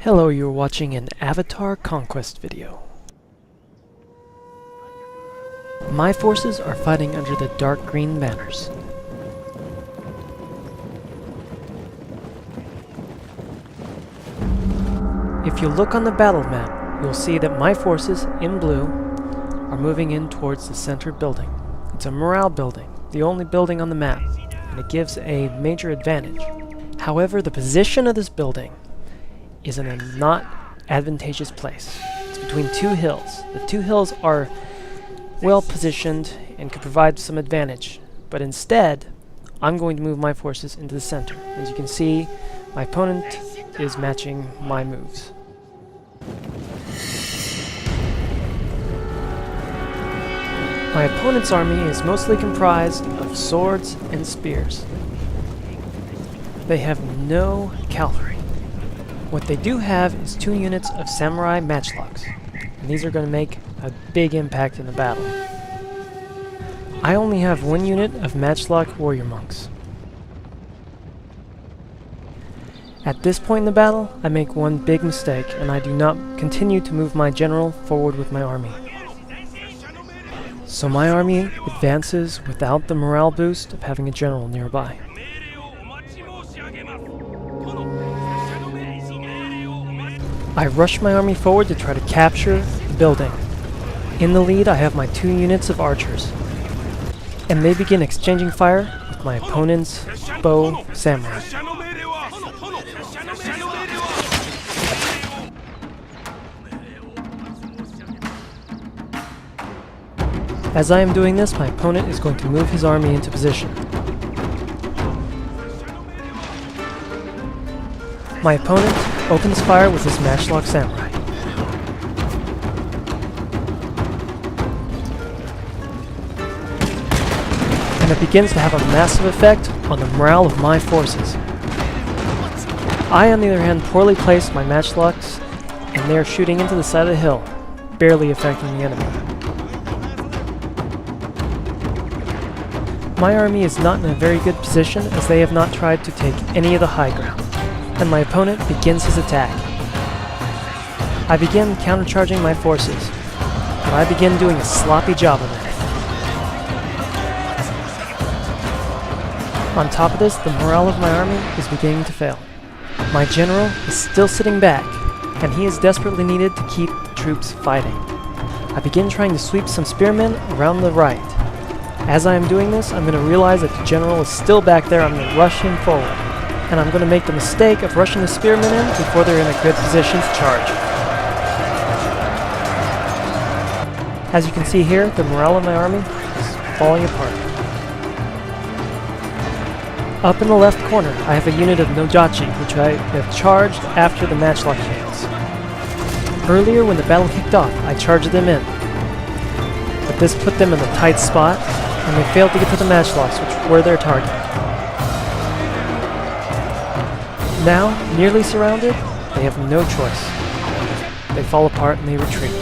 Hello, you're watching an Avatar Conquest video. My forces are fighting under the dark green banners. If you look on the battle map, you'll see that my forces, in blue, are moving in towards the center building. It's a morale building, the only building on the map, and it gives a major advantage. However, the position of this building is in a not advantageous place. It's between two hills. The two hills are well positioned and could provide some advantage, but instead I'm going to move my forces into the center. As you can see, my opponent is matching my moves. My opponent's army is mostly comprised of swords and spears. They have no cavalry. What they do have is 2 units of samurai matchlocks, and these are going to make a big impact in the battle. I only have 1 unit of matchlock warrior monks. At this point in the battle, I make one big mistake, and I do not continue to move my general forward with my army. So my army advances without the morale boost of having a general nearby. I rush my army forward to try to capture the building. In the lead, I have my 2 units of archers, and they begin exchanging fire with my opponent's bow samurai. As I am doing this, my opponent is going to move his army into position. My opponent opens fire with his matchlock samurai. And it begins to have a massive effect on the morale of my forces. I, on the other hand, poorly placed my matchlocks, and they are shooting into the side of the hill, barely affecting the enemy. My army is not in a very good position, as they have not tried to take any of the high ground, and my opponent begins his attack. I begin countercharging my forces, but I begin doing a sloppy job of it. On top of this, the morale of my army is beginning to fail. My general is still sitting back, and he is desperately needed to keep the troops fighting. I begin trying to sweep some spearmen around the right. As I am doing this, I'm going to realize that the general is still back there. I'm going to rush him forward. And I'm going to make the mistake of rushing the spearmen in before they're in a good position to charge. As you can see here, the morale of my army is falling apart. Up in the left corner, I have a unit of Nojachi, which I have charged after the matchlock units. Earlier, when the battle kicked off, I charged them in. But this put them in a tight spot, and they failed to get to the matchlocks, which were their target. Now, nearly surrounded, they have no choice. They fall apart and they retreat,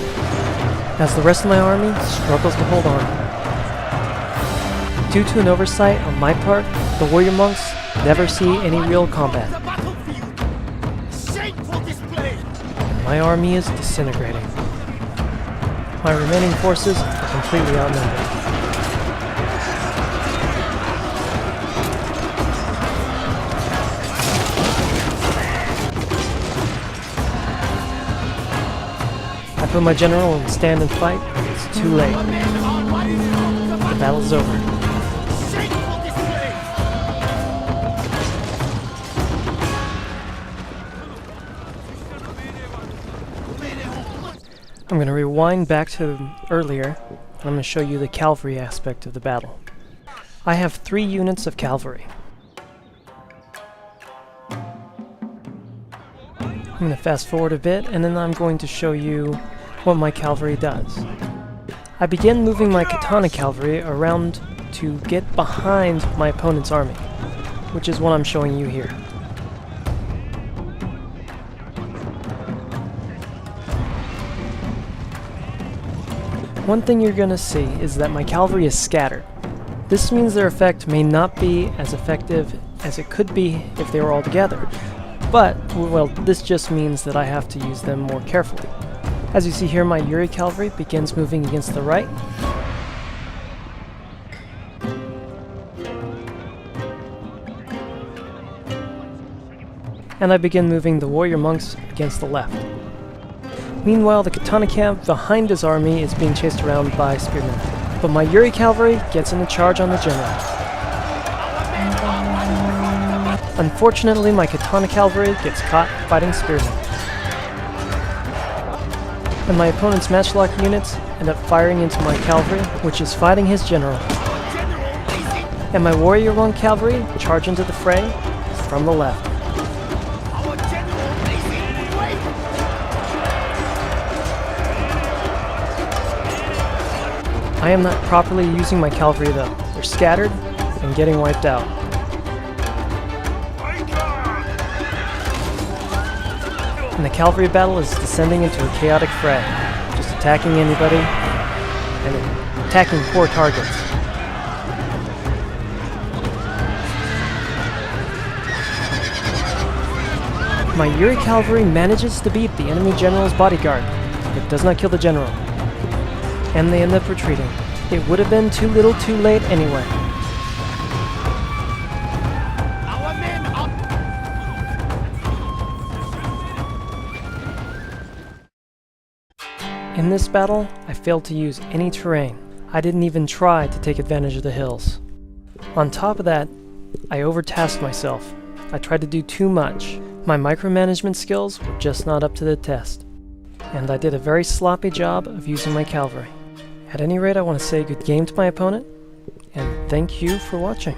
as the rest of my army struggles to hold on. Due to an oversight on my part, the warrior monks never see any real combat. And my army is disintegrating. My remaining forces are completely outnumbered. I put my general in stand and fight, but it's too late. The battle's over. I'm going to rewind back to earlier, and I'm going to show you the cavalry aspect of the battle. I have 3 units of cavalry. I'm going to fast forward a bit, and then I'm going to show you what my cavalry does. I begin moving my katana cavalry around to get behind my opponent's army, which is what I'm showing you here. One thing you're going to see is that my cavalry is scattered. This means their effect may not be as effective as it could be if they were all together, But, well, this just means that I have to use them more carefully. As you see here, my Yuri cavalry begins moving against the right. And I begin moving the warrior monks against the left. Meanwhile, the katana camp behind his army is being chased around by spearmen. But my Yuri cavalry gets in a charge on the general. Unfortunately, my katana cavalry gets caught fighting spearmen. And my opponent's matchlock units end up firing into my cavalry, which is fighting his general. And my warrior monk cavalry charge into the fray from the left. I am not properly using my cavalry though. They're scattered and getting wiped out. And the cavalry battle is descending into a chaotic fray, just attacking anybody and attacking poor targets. My Yuri cavalry manages to beat the enemy general's bodyguard, but does not kill the general. And they end up retreating. It would have been too little too late anyway. In this battle, I failed to use any terrain. I didn't even try to take advantage of the hills. On top of that, I overtasked myself. I tried to do too much. My micromanagement skills were just not up to the test. And I did a very sloppy job of using my cavalry. At any rate, I want to say good game to my opponent, and thank you for watching.